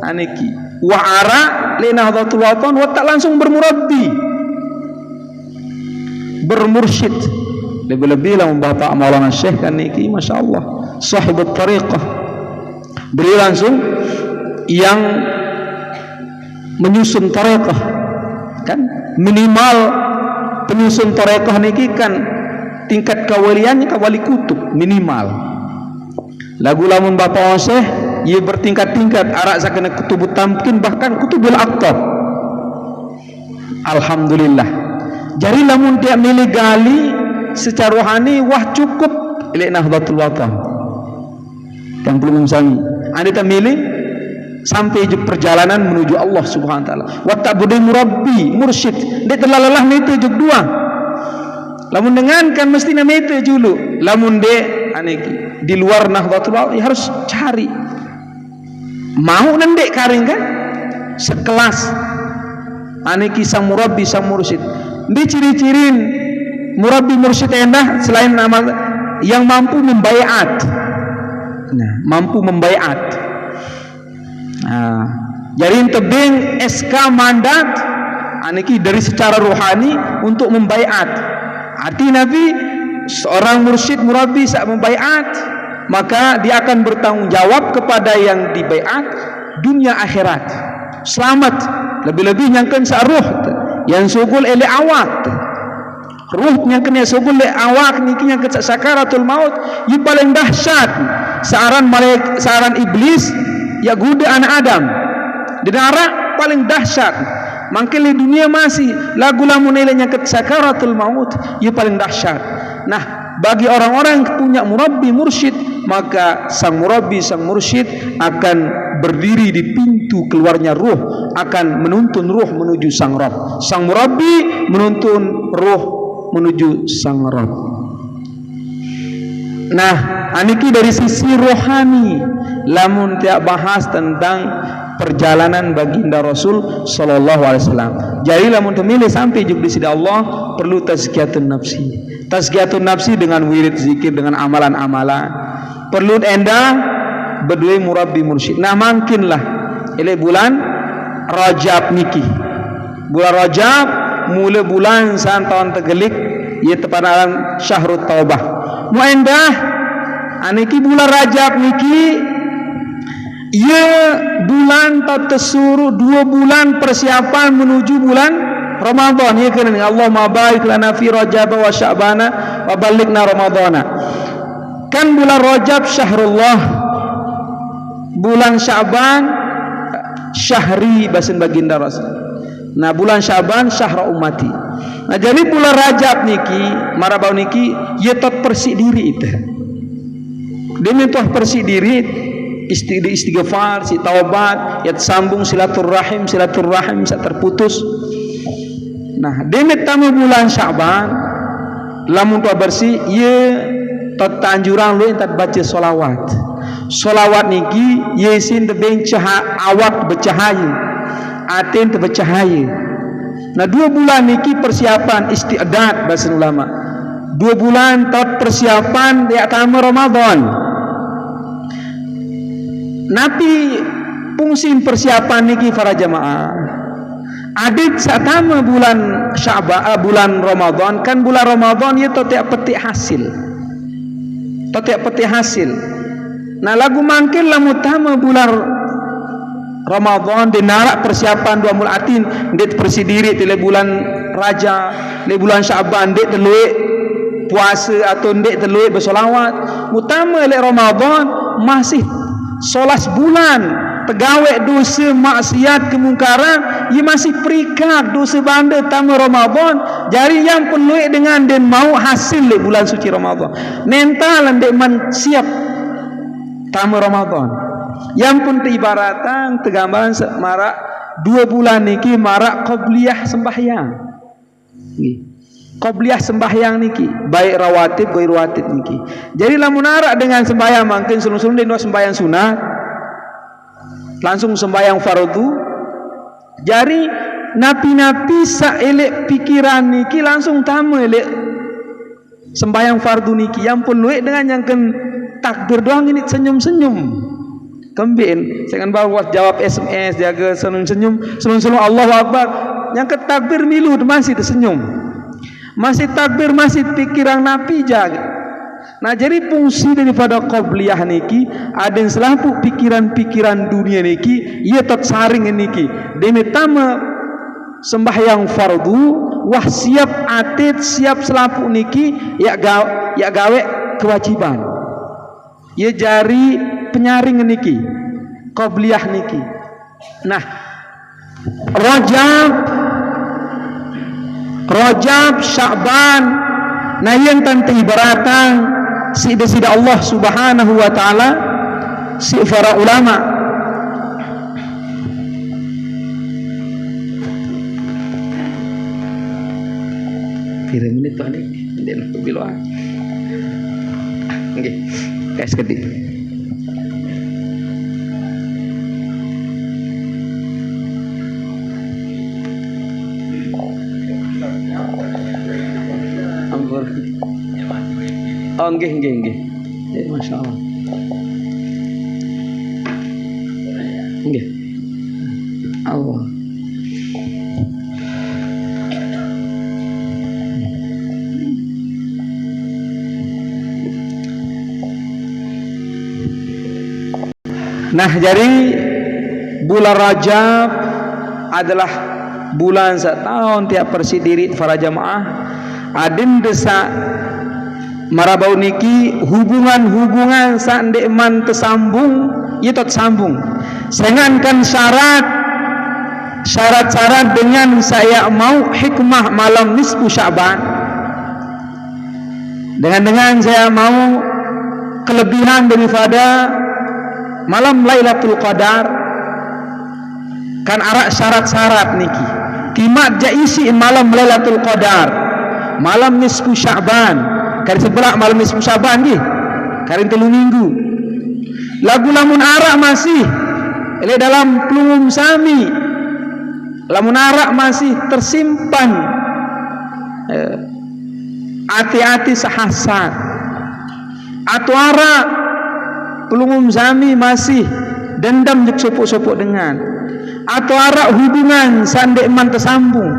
aniki wah ara li Nahdlatul Watan wah tak langsung bermurabbi bermursyid lebih-lebih lah Bapak Maulana Syekh kan niki Masya Allah sahibut tariqah beri langsung yang menyusun tariqah kan minimal penyusun tariqah niki kan tingkat kawaliannya kawali kutub minimal lagu lamun Bapak Syekh ia bertingkat-tingkat arak sakana kutubut tamkin bahkan kutubul aqtab alhamdulillah jadi lamun dia milih gali secara rohani wah cukup ilek Nahdlatul Watan yang belum sami anda tak milih sampai juk perjalanan menuju Allah Subhanahu wa taala wa ta'budu murabbi mursyid dia terlalah mete juk dua lamun dengan kan mesti na mete dulu lamun de aneki di luar Nahdlatul Watan harus cari mau nendek karing kan sekelas aneki sang murabbi sang mursyid di ciri-cirin murabbi mursyid endah selain nama yang mampu membaiat nah mampu membaiat nah, jadi tebing SK mandat aniki dari secara rohani untuk membaiat arti Nabi seorang mursyid murabbi saat membaiat maka dia akan bertanggung jawab kepada yang dibaiat dunia akhirat selamat lebih-lebih nyangkan saruh yang sugul ele awak ruh yang kena sugul le awak niki yang ke sakaratul maut yang paling dahsyat saran iblis ya guda anak Adam di neraka paling dahsyat mangkali dunia masih lagu lamun nilainya ke sakaratul maut ia paling dahsyat nah bagi orang-orang yang punya murabbi mursyid maka sang murabbi sang mursyid akan berdiri di pintu keluarnya ruh akan menuntun ruh menuju sang Rabb sang murabbi menuntun ruh menuju sang Rabb nah aniki dari sisi rohani lamun tiap bahas tentang perjalanan baginda Rasul sallallahu alaihi wasallam jadi lamun temilih sampai juk di sisi Allah perlu tazkiyatun nafsi dengan wirid zikir dengan amalan-amalan perlu endah berdua murabbi mursyid nah makinlah ini bulan Rajab niki bulan Rajab mula bulan tahun tegelik ia tepadaran syahrut taubah mu endah aniki bulan Rajab niki ia bulan tak tersuruh 2 bulan persiapan menuju bulan Ramadan ya kan Allahumma barik lana fi Rajab wa Sya'bana wa balighna Ramadana kan bulan Rajab syahrullah bulan Sya'ban syahri basin baginda Rasul nah bulan Sya'ban syahra ummati nah jadi bulan Rajab niki marabau niki ia tak persik diri itu dia minta persik diri istighfar si taubat ya sambung silaturrahim bisa terputus nah demet tamu bulan Sya'ban lamun tu bersih ye tot anjuran lu entat baca solawat. Solawat niki yesin tebing awak bercahaya, atin bercahaya. Nah 2 bulan niki persiapan istiadat bahasa ulama. 2 bulan tot persiapan di atama Ramadan. Nabi fungsi persiapan niki para jamaah. Adit satama bulan Sya'ban, bulan Ramadan kan bulan Ramadan ya totiak petik hasil. Totiak petik hasil. Nah lagu mangkin lamu tama bulan Ramadan dinarak persiapan 2 bulan atin det persidiri tile bulan Raja, le bulan Sya'ban det teluik puasa atau det teluik bersolawat. Utama le Ramadan masih 11 bulan pegawai dosa maksiat kemungkaran ia masih perikat dosa banda tamu Ramadan jari yang penuh dengan dan mau hasil di bulan suci Ramadan mental dan man siap tamu Ramadan yang pun ibaratan tergambaran marak 2 bulan niki marak qabliyah sembahyang qabliyah sembahyang niki baik rawatib baik rawatib niki jadi lamun arak dengan sembahyang mungkin sulung-sulung dan sembahyang sunat langsung sembahyang fardu jari napi-napi saelek pikiran niki langsung tamu elek sembahyang fardu niki yang pun luik dengan yang takbir doang ini senyum-senyum kembin saya kan bawa jawab SMS jaga senyum-senyum senyum-senyum Allahu Akbar yang takbir milu masih tersenyum masih takbir masih pikiran napi jaga. Nah jadi fungsi daripada qabliyah niki ada yang selaku pikiran-pikiran dunia niki ia tot saring niki demi tama sembahyang fardu wah siap atit siap selaku niki ya gawe kewajiban ia jari penyaring niki qabliyah niki. Nah Rajab Sya'ban nah yang tante ibaratan sida Allah subhanahu wa ta'ala si para ulama kira menit tu adik dia nak bilang okey guys kedik oh nggih. Ya masyaallah. Nggih. Allah. Nah, jadi bulan Rajab adalah bulan setahun tiap persidiri para jamaah adin desa marabau niki hubungan sandekman tersambung itu tersambung sengankan syarat-syarat dengan saya mau hikmah malam nisfu Sya'ban dengan saya mau kelebihan daripada malam Lailatul Qadar kan arak syarat-syarat niki timat jaisi malam Lailatul Qadar malam nisfu Sya'ban kari sebelah malam nisfu Sya'ban nggih kari 3 minggu lagu lamun arak masih ele dalam pelungum sami lamun arak masih tersimpan hati-hati sahasat atau arak pelungum sami masih dendam jek sopok-sopok dengan atau arak hubungan sandek man tersambung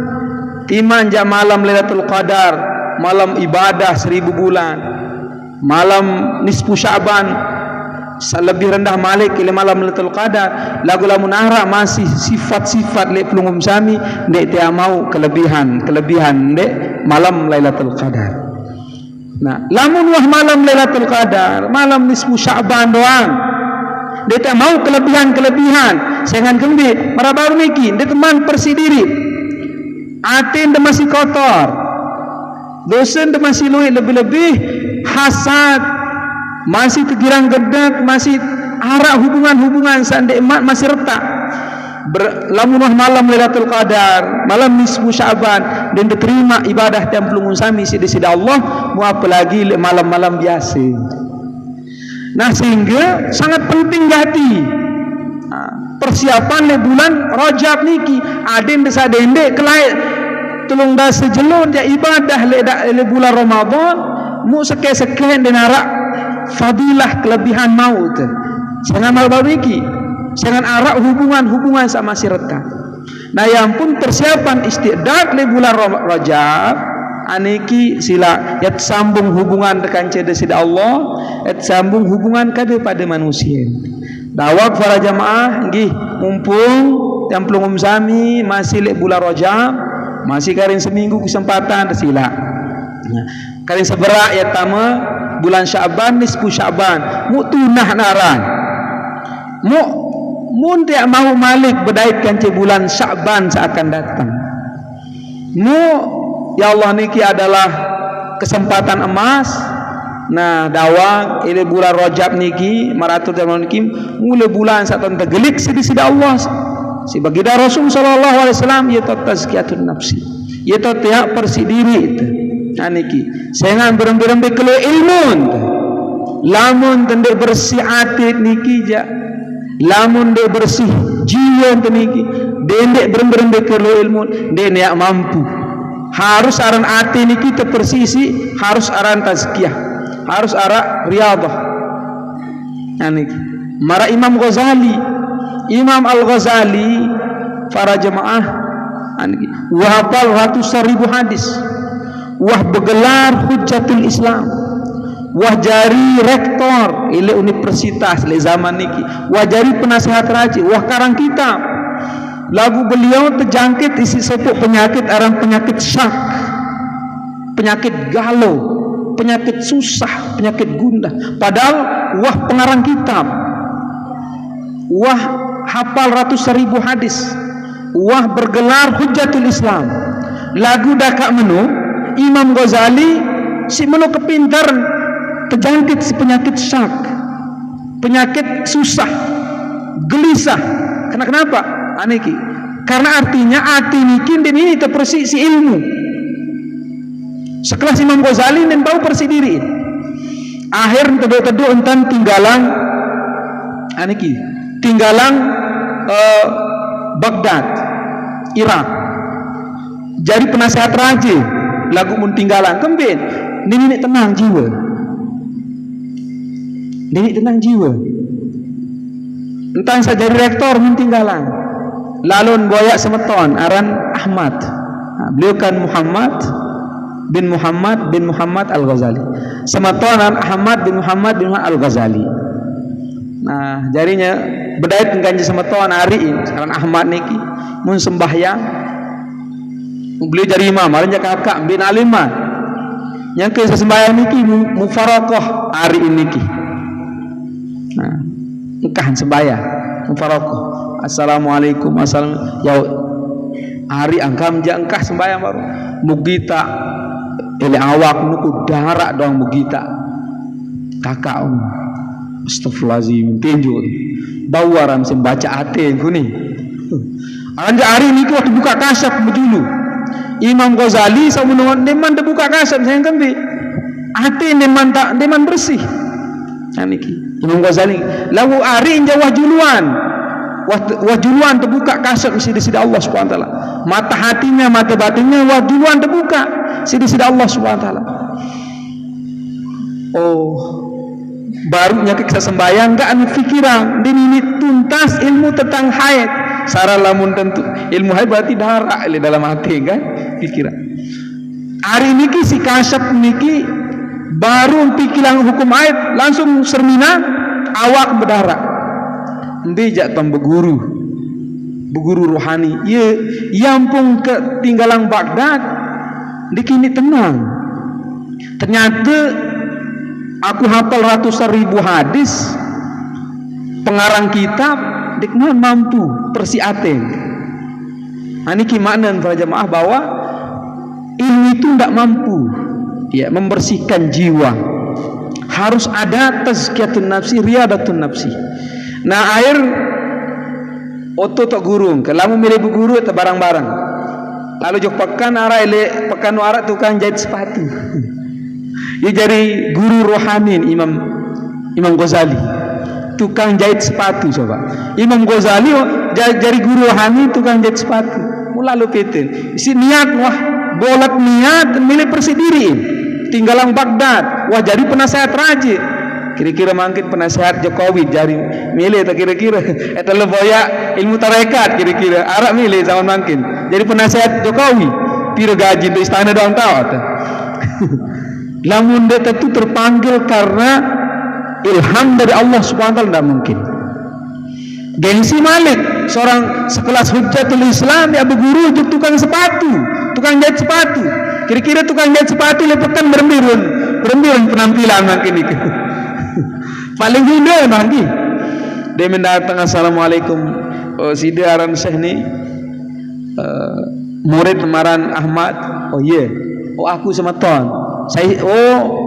timan jam malam Lailatul Qadar malam ibadah 1000 bulan malam nisfu Sya'ban lebih rendah malik ila malam Lailatul Qadar lagu lamun arak masih sifat-sifat le pelungum sami ndek dia mau kelebihan ndek malam Lailatul Qadar. Nah lamun wah malam Lailatul Qadar malam nisfu Sya'ban doang ndek dia mau kelebihan sengan kembi marabar niki ndek teman persidiri atin de masih kotor dosen de masih luit lebih-lebih hasad masih tergirang gedak masih arak hubungan sandek mat masih retak lamunah malam Lailatul Qadar, malam nisfu Sya'ban, dan diterima ibadah templung sami sida Allah, mau apa lagi malam-malam biasa. Nah, sehingga sangat penting hati persiapan le bulan Rajab niki. Aden desa dende kelai tulung dah sejelon dia ibadah le bulan Ramadan, mu seke-seke den arak fadilah kelebihan maut. Jangan mal niki, jangan arak hubungan sama sirta. Nah, yang pun persiapan istiqdat le bulan Rajab aniki sila yat sambung hubungan dengan sida Allah, yat sambung hubungan kada pada manusia. Dawak para jamaah nggih mumpung templung sami masih le bulan Rajab, masih karing seminggu kesempatan sila. Nah, karing seberak ya tama bulan Sya'ban nisfu Sya'ban mu tunah naran. Mun dia mau malik berdaitkan bulan Sya'ban seakan datang. Ya Allah niki adalah kesempatan emas. Nah, dawang ini bulan Rajab niki maratur zaman niki mulai bulan satan tegelik sida Allah. Si baginda Rasul sallallahu alaihi wasallam ieu tazkiyatun nafsi. Ieu tiap persi diri itu. Nah niki, jangan berembe-rembe kelo ilmu. Lamun tende bersih hati niki ja. Lamun de bersih jiwa niki, dendek berembe-rembe kelo ilmu, dendek mampu. Harus aran hati niki terpersisi, harus aran tazkiyah, harus aran riyadhah. Nah niki, mara Imam Al-Ghazali para jemaah niki wahapal ratusan ribu hadis, wah bergelar Hujjatul Islam, wah jari rektor ile universitas le zaman niki, wah jari penasehat raja, wah karang kitab. Lagu beliau terjangkit isi sepuk penyakit aran penyakit syak, penyakit galau, penyakit susah, penyakit gundah. Padahal wah pengarang kitab, wah hafal ratus ribu hadis, wah bergelar Hujjatul Islam. Lagu dakak menu Imam Ghazali si menu kepintar terjangkit si penyakit syak, penyakit susah, gelisah. Kenapa? Aniki, karena artinya hati niki ini terpersi si ilmu. Sekelas Imam Ghazali dan tahu persi diri. Akhir teduh-teduh entan tinggalan aniki, tinggalan Baghdad, Irak. Jadi penasehat raja, lagu mun tinggalan kembin. Nini tenang jiwa. Nini tenang jiwa. Entang saja rektor mun tinggalan. Lalun boyak semeton aran Ahmad. Beliau kan Muhammad bin Muhammad Al-Ghazali. Semetonan Ahmad bin Muhammad Al-Ghazali. Nah, jadinya berdait dengan semeton hari ini aran Ahmad niki mun sembahyang beliau jadi imam, arannya kakak bin Alimah. Yang ke sembahyang niki mufaraqah hari ini niki. Nah, engkah sembahyang mufaraqah. Assalamualaikum assalamualaikum ya hari angkam jangkah sembahyang baru mugita ele awak nuku darak doang mugita kakak astagfirullahaladzim tinju bawaran sembaca ate kuni anja hari ini waktu buka kasap bejulu Imam Ghazali sama deman buka kasap sayang kembi ate deman bersih niki Imam Ghazali lalu hari injawah juluan wajuluan terbuka kasut sida Allah Subhanahu wa taala. Mata hatinya, mata batinnya wajuluan terbuka sida Allah Subhanahu wa taala. Oh, baru nyakik sembahyang enggak anu pikiran, ini tuntas ilmu tentang haid. Sara lamun tentu ilmu haid berarti darah dalam hati kan pikiran. Hari niki si kasat niki baru pikiran hukum haid langsung sermina awak berdarah. Ndejak tam beguru rohani ye yampung ketinggalan Baghdad dikini tenang. Ternyata aku hafal ratusan ribu hadis, pengarang kitab dikman mampu persiaten. Aniki makna para jemaah bahwa ilmu itu tidak mampu ya membersihkan jiwa. Harus ada tazkiyatun nafsi, riyadatun nafsi. Nah, air oto tok gurung kalau milih bu guru atau barang-barang lalu jok pekan arah ele pekan warak tukang jahit sepatu dia jadi guru rohani Imam Ghazali tukang jahit sepatu coba Imam Ghazali jadi guru rohani tukang jahit sepatu lalu petin isi niat wah bolak niat milih persidiri tinggalang Baghdad wah jadi penasehat raja kira-kira mungkin penasehat Jokowi jadi milih tak kira-kira eta leboya ilmu tarekat kira-kira arak milih zaman mungkin jadi penasehat Jokowi pira gaji di istana doang tahu lamun dia tentu terpanggil karena ilham dari Allah Subhanahu wa taala tidak mungkin. Gengsi Malik seorang sekelas Hujjatul Islam dia berguru untuk tukang sepatu, tukang jahit sepatu. Kira-kira tukang jahit sepatu lepetan berembirun penampilan mungkin itu. Paling hina mangki. Dia mendatang assalamualaikum sidi aran Syekh ni murid Maran Ahmad. Oh iya. Oh aku sama ton. Saya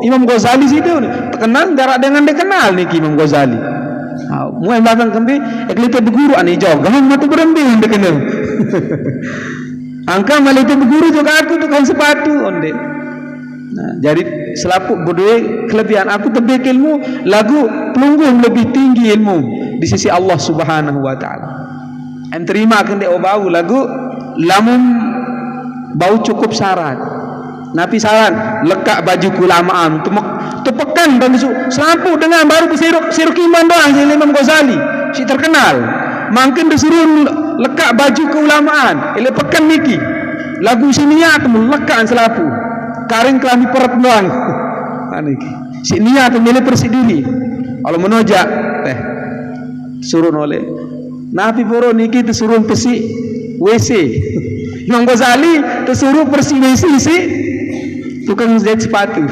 Imam Ghazali situ terkenal jarak dengan dia kenal nih Imam Ghazali. Mu yang datang kembi eklite berguru ani jauh gahang matu berembi dia kenal. Angka malite berguru juga aku tukang sepatu onde. Nah, jadi selaku berdua kelebihan aku tebik ilmu lagu pelunggung lebih tinggi ilmu di sisi Allah Subhanahu wa taala. Em terima akan dia bau lagu lamun bau cukup syarat. Nabi saran lekak baju kulamaan tu pekan dan selampu dengan baru siruk iman doang si Imam Ghazali si terkenal mungkin disuruh lekak baju keulamaan ele pekan niki lagu siniat melekaan selapu karing kelami perut doang niki si niat milih persidiri kalau menojak suruh oleh Nabi poro niki disuruh pesi WC Imam Ghazali disuruh persi WC si tukang jahit sepatu.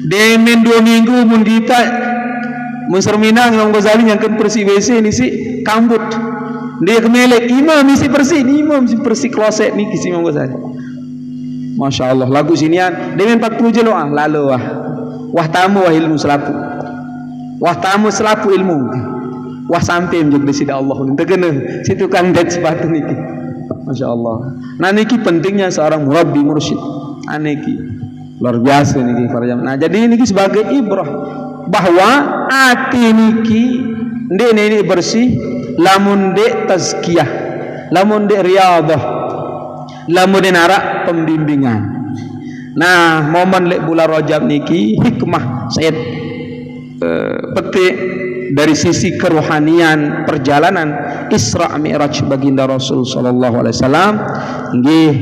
Demen 2 minggu mun kita mun Serminang Imam Ghazali nyangkeun persi WC ni si kambut. Dia kemelek imam misi persi, imam misi persi kloset ni si Imam Ghazali. Masya Allah lagu sinian demen 40 jelo lalu wah tamu wah ilmu selapu. Wah tamu selapu ilmu. Wah sampai menjadi sida Allah tegene si tukang jahit sepatu niki. Masya Allah. Nah niki pentingnya seorang murabbi mursyid. Aniki luar biasa niki para jamaah. Nah jadi niki sebagai ibrah bahwa hati niki ndek ini bersih, lamun dek tazkiyah, lamun dek riyadhah, lamun dek narak pembimbingan. Nah momen lek bulan Rajab niki hikmah saya petik dari sisi kerohanian perjalanan Isra Mi'raj baginda Rasul sallallahu alaihi wasallam nggih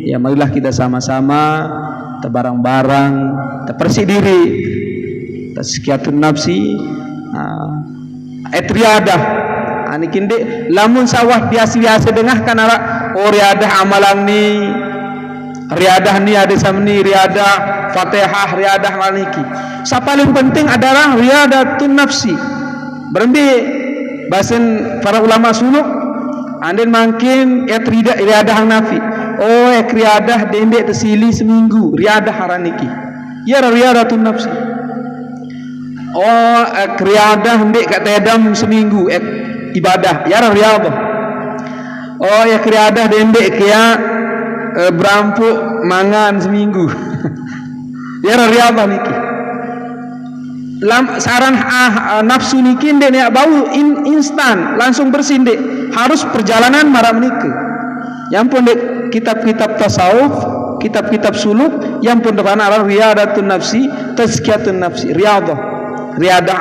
ya marilah kita sama-sama barang-barang terpersih diri tazkiyatun nafsi riadah aniki ndek lamun sawah biasa-biasa dengah kan ara riadah amalan ni riadah ni ada samni riadah Fatihah riadah maliki sa paling penting adalah riadatun nafsi berembi bahasan para ulama suluk anden makin riadah nafi riadah dendek tersili seminggu riadah haraniki ya riadatun nafsi riadah dendek kat tedam seminggu ibadah ya riadah riadah dendek kaya berampuk mangan seminggu ya riadah niki saran nafsu niki ndek nek bau instan langsung bersih ndek harus perjalanan marah menikah yang pun dek kitab-kitab tasawuf kitab-kitab suluk yang pun depan adalah riadatun nafsi tazkiyatun nafsi riadah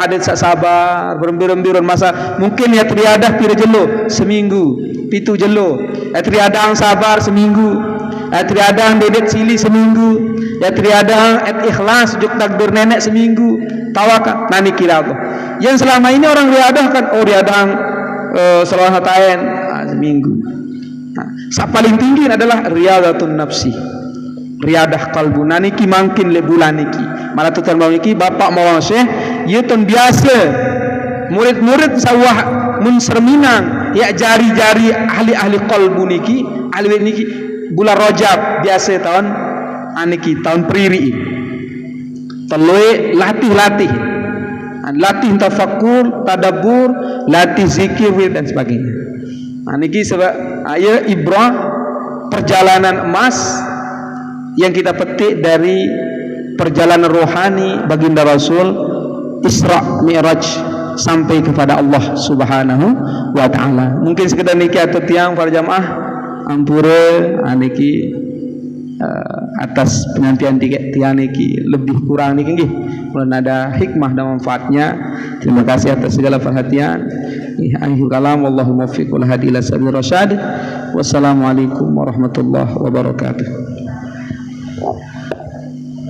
adat sabar berembir-embirun masa mungkin ya riadah pira jelo seminggu pitu jelo riadah sabar seminggu riadah dedet sili seminggu riadah ikhlas juk takbir nenek seminggu tawakal nani kira yang selama ini orang riadah kan riadah selama taen seminggu. Nah, paling tinggi adalah riadatun nafsi riadah kalbu naniki makin le bulan niki malah tutan mau niki bapak mau syekh ieu ton biasa murid-murid sawah mun Serminang ya jari-jari ahli-ahli kalbu niki ahli niki bulan Rajab biasa tahun aniki tahun priri telue latih-latih latih tafakkur, tadabbur, latih zikir dan sebagainya. Niki sebab aya ibrah perjalanan emas yang kita petik dari perjalanan rohani baginda Rasul Isra Mi'raj sampai kepada Allah Subhanahu wa taala. Mungkin sekedar niki atau tiang para jamaah ampura niki atas penyampaian tiang niki lebih kurang niki nggih. Mun ada hikmah dan manfaatnya. Terima kasih atas segala perhatian. Akhir kalam wallahu muwaffiq wal hadi ila sabil rasyad. Wassalamualaikum warahmatullahi wabarakatuh.